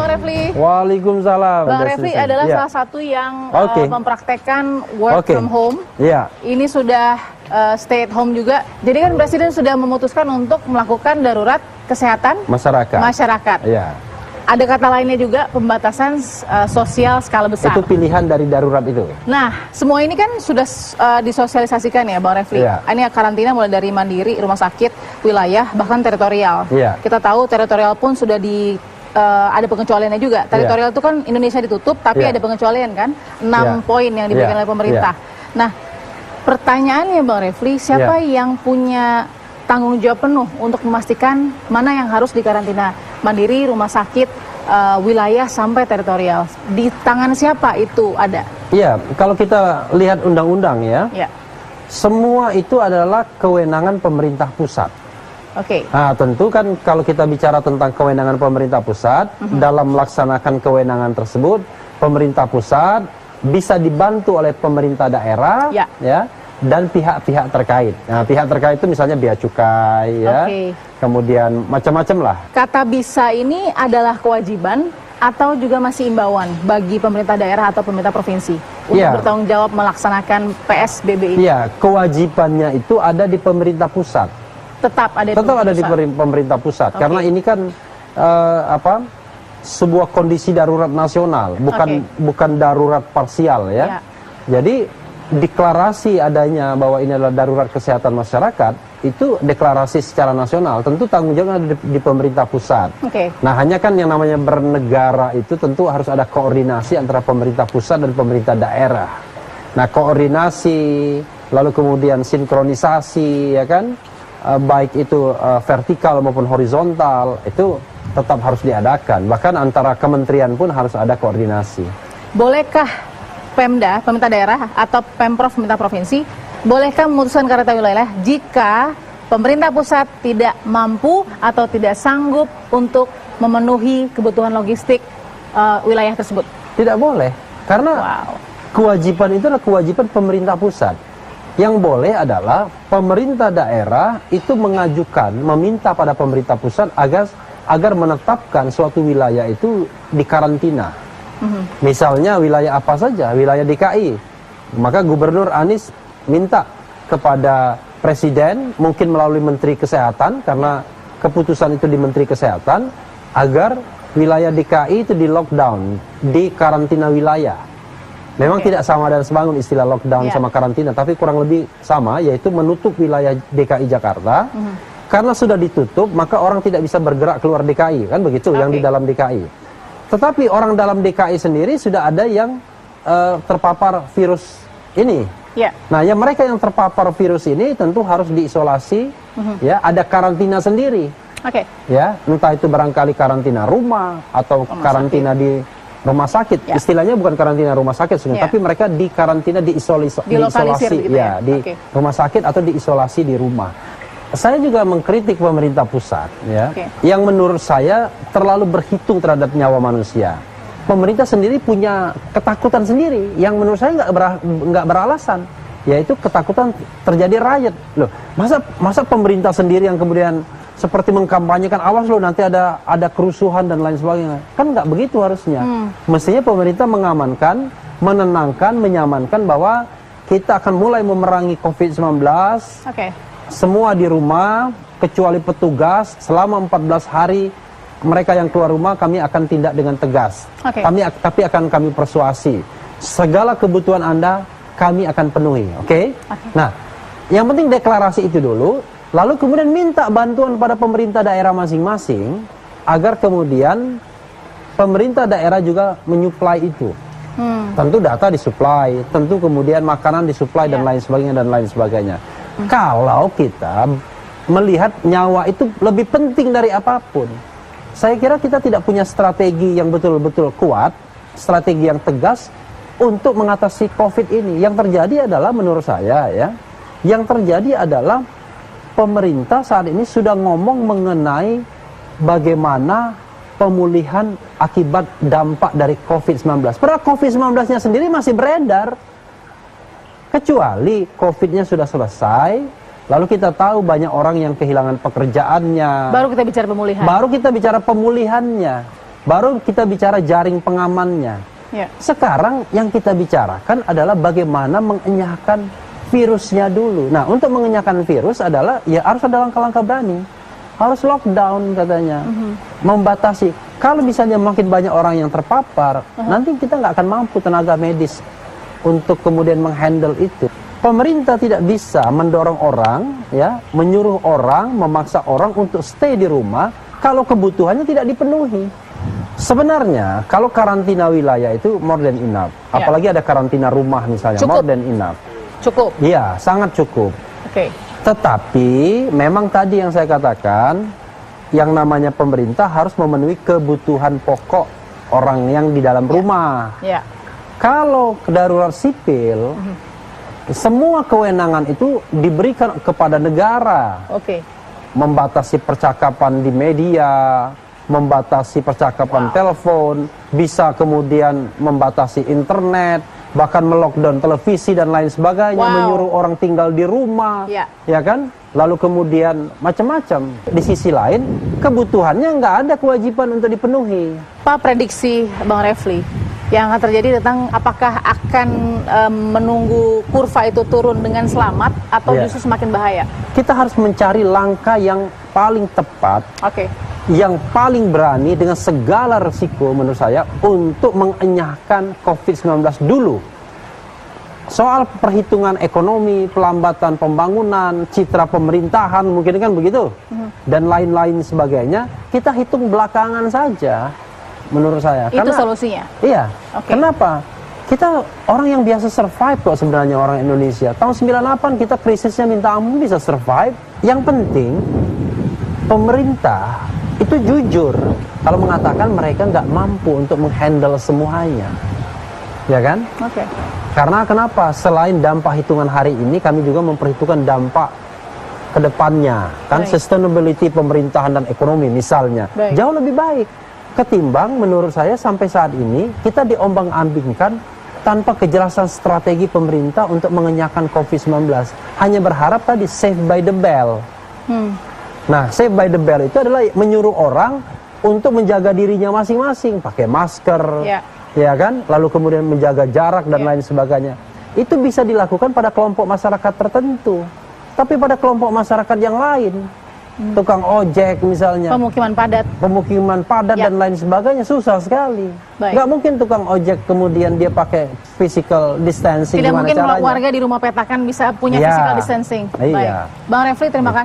Bang Refli. Waalaikumsalam. Bang Refli adalah salah satu yang mempraktekkan work from home. Iya. Ini sudah stay at home juga. Jadi kan Presiden sudah memutuskan untuk melakukan darurat kesehatan masyarakat. Iya. Ada kata lainnya juga, pembatasan sosial skala besar. Itu pilihan dari darurat itu. Nah, semua ini kan sudah disosialisasikan ya Bang Refli. Iya. Ini karantina mulai dari mandiri, rumah sakit, wilayah, bahkan teritorial. Iya. Kita tahu teritorial pun sudah ada pengecualiannya juga. Teritorial itu kan Indonesia ditutup, tapi ada pengecualian kan. 6 poin yang diberikan oleh pemerintah. Nah, pertanyaannya Bang Refli, siapa yang punya tanggung jawab penuh untuk memastikan mana yang harus dikarantina? Mandiri, rumah sakit, wilayah sampai teritorial. Di tangan siapa itu ada? Iya, kalau kita lihat undang-undang ya, semua itu adalah kewenangan pemerintah pusat. Oke. Nah, tentu kan kalau kita bicara tentang kewenangan pemerintah pusat, dalam melaksanakan kewenangan tersebut, pemerintah pusat bisa dibantu oleh pemerintah daerah, ya, dan pihak-pihak terkait. Nah, pihak terkait itu misalnya bea cukai, ya, kemudian macam-macam lah. Kata bisa ini adalah kewajiban atau juga masih imbauan bagi pemerintah daerah atau pemerintah provinsi untuk bertanggung jawab melaksanakan PSBB ini? Iya, kewajibannya itu ada di pemerintah pusat. Tetap ada di pemerintah pusat, karena ini kan sebuah kondisi darurat nasional, bukan darurat parsial ya. Jadi deklarasi adanya bahwa ini adalah darurat kesehatan masyarakat itu deklarasi secara nasional, tentu tanggung jawabnya ada di pemerintah pusat. Nah, hanya kan yang namanya bernegara itu tentu harus ada koordinasi antara pemerintah pusat dan pemerintah daerah. Nah, koordinasi lalu kemudian sinkronisasi, ya kan, baik itu vertikal maupun horizontal itu tetap harus diadakan. Bahkan antara kementerian pun harus ada koordinasi. Bolehkah Pemda, pemerintah daerah atau Pemprov, pemerintah provinsi, bolehkah memutuskan karantina wilayah jika pemerintah pusat tidak mampu atau tidak sanggup untuk memenuhi kebutuhan logistik wilayah tersebut? Tidak boleh, karena kewajiban itu adalah kewajiban pemerintah pusat. Yang boleh adalah pemerintah daerah itu mengajukan, meminta pada pemerintah pusat agar menetapkan suatu wilayah itu dikarantina. Misalnya wilayah apa saja, wilayah DKI, maka Gubernur Anies minta kepada Presiden, mungkin melalui Menteri Kesehatan, karena keputusan itu di Menteri Kesehatan, agar wilayah DKI itu di lockdown, di karantina wilayah. Memang tidak sama dan sebangun istilah lockdown sama karantina, tapi kurang lebih sama, yaitu menutup wilayah DKI Jakarta. Karena sudah ditutup, maka orang tidak bisa bergerak keluar DKI, kan begitu, yang di dalam DKI. Tetapi orang dalam DKI sendiri sudah ada yang terpapar virus ini. Nah, yang mereka yang terpapar virus ini tentu harus diisolasi, ya, ada karantina sendiri. Ya, entah itu barangkali karantina rumah atau karantina di rumah sakit. Istilahnya bukan karantina rumah sakit, tapi mereka di karantina diisolasi, gitu ya? Di rumah sakit atau diisolasi di rumah. Saya juga mengkritik pemerintah pusat, ya, yang menurut saya terlalu berhitung terhadap nyawa manusia. Pemerintah sendiri punya ketakutan sendiri, yang menurut saya nggak beralasan, yaitu ketakutan terjadi riot. Loh, masa pemerintah sendiri yang kemudian seperti mengkampanyekan, awas loh nanti ada kerusuhan dan lain sebagainya. Kan nggak begitu harusnya. Mestinya pemerintah mengamankan, menenangkan, menyamankan bahwa kita akan mulai memerangi COVID-19. Semua di rumah, kecuali petugas, selama 14 hari mereka yang keluar rumah kami akan tindak dengan tegas. Tapi akan kami persuasi. Segala kebutuhan Anda kami akan penuhi. Nah, yang penting deklarasi itu dulu, lalu kemudian minta bantuan pada pemerintah daerah masing-masing agar kemudian pemerintah daerah juga menyuplai itu. Tentu data disuplai, tentu kemudian makanan disuplai dan lain sebagainya. Kalau kita melihat nyawa itu lebih penting dari apapun, saya kira kita tidak punya strategi yang betul-betul kuat, strategi yang tegas untuk mengatasi COVID ini. Yang terjadi adalah menurut saya, ya, yang terjadi adalah pemerintah saat ini sudah ngomong mengenai bagaimana pemulihan akibat dampak dari COVID-19. Padahal COVID-19-nya sendiri masih beredar. Kecuali COVID-nya sudah selesai, lalu kita tahu banyak orang yang kehilangan pekerjaannya. Baru kita bicara pemulihan. Baru kita bicara pemulihannya. baru kita bicara jaring pengamannya. Ya. Sekarang yang kita bicarakan adalah bagaimana mengenyahkan virusnya dulu. Nah, untuk mengenyahkan virus adalah ya harus ada langkah-langkah berani. Harus lockdown katanya, membatasi. Kalau misalnya makin banyak orang yang terpapar, nanti kita nggak akan mampu tenaga medis untuk kemudian menghandle itu. Pemerintah tidak bisa mendorong orang, ya, menyuruh orang, memaksa orang untuk stay di rumah kalau kebutuhannya tidak dipenuhi. Sebenarnya kalau karantina wilayah itu more than enough. Ya. Apalagi ada karantina rumah misalnya, Cukup. more than enough. Cukup. Iya, sangat cukup. Oke. Tetapi memang tadi yang saya katakan, yang namanya pemerintah harus memenuhi kebutuhan pokok orang yang di dalam rumah. Ya. Kalau darurat sipil, semua kewenangan itu diberikan kepada negara. Oke. Membatasi percakapan di media, membatasi percakapan telepon, bisa kemudian membatasi internet, bahkan melockdown televisi dan lain sebagainya, menyuruh orang tinggal di rumah, ya kan? Lalu kemudian macam-macam. Di sisi lain, kebutuhannya nggak ada kewajiban untuk dipenuhi. Pak, prediksi Bang Refli yang akan terjadi tentang apakah akan menunggu kurva itu turun dengan selamat atau justru semakin bahaya? Kita harus mencari langkah yang paling tepat, yang paling berani dengan segala resiko menurut saya untuk mengenyahkan COVID-19 dulu. Soal perhitungan ekonomi, pelambatan pembangunan, citra pemerintahan, mungkin kan begitu, dan lain-lain sebagainya, kita hitung belakangan saja. Menurut saya. Itu solusinya? Iya. Kenapa? Kita orang yang biasa survive kok sebenarnya orang Indonesia. Tahun 98 kita krisisnya minta ampun bisa survive. Yang penting pemerintah itu jujur kalau mengatakan mereka nggak mampu untuk menghandle semuanya. Ya kan? Karena kenapa? Selain dampak hitungan hari ini, kami juga memperhitungkan dampak ke depannya. Kan sustainability pemerintahan dan ekonomi misalnya. Jauh lebih baik. Ketimbang menurut saya sampai saat ini kita diombang-ambingkan tanpa kejelasan strategi pemerintah untuk mengenyahkan COVID-19. Hanya berharap tadi save by the bell. Nah, save by the bell itu adalah menyuruh orang untuk menjaga dirinya masing-masing, pakai masker, ya kan? Lalu kemudian menjaga jarak dan lain sebagainya. Itu bisa dilakukan pada kelompok masyarakat tertentu. Tapi pada kelompok masyarakat yang lain, tukang ojek misalnya, pemukiman padat dan lain sebagainya, susah sekali. Nggak mungkin tukang ojek kemudian dia pakai physical distancing. Tidak mungkin caranya? Warga di rumah petakan bisa punya physical distancing. Bang Refli, terima kasih.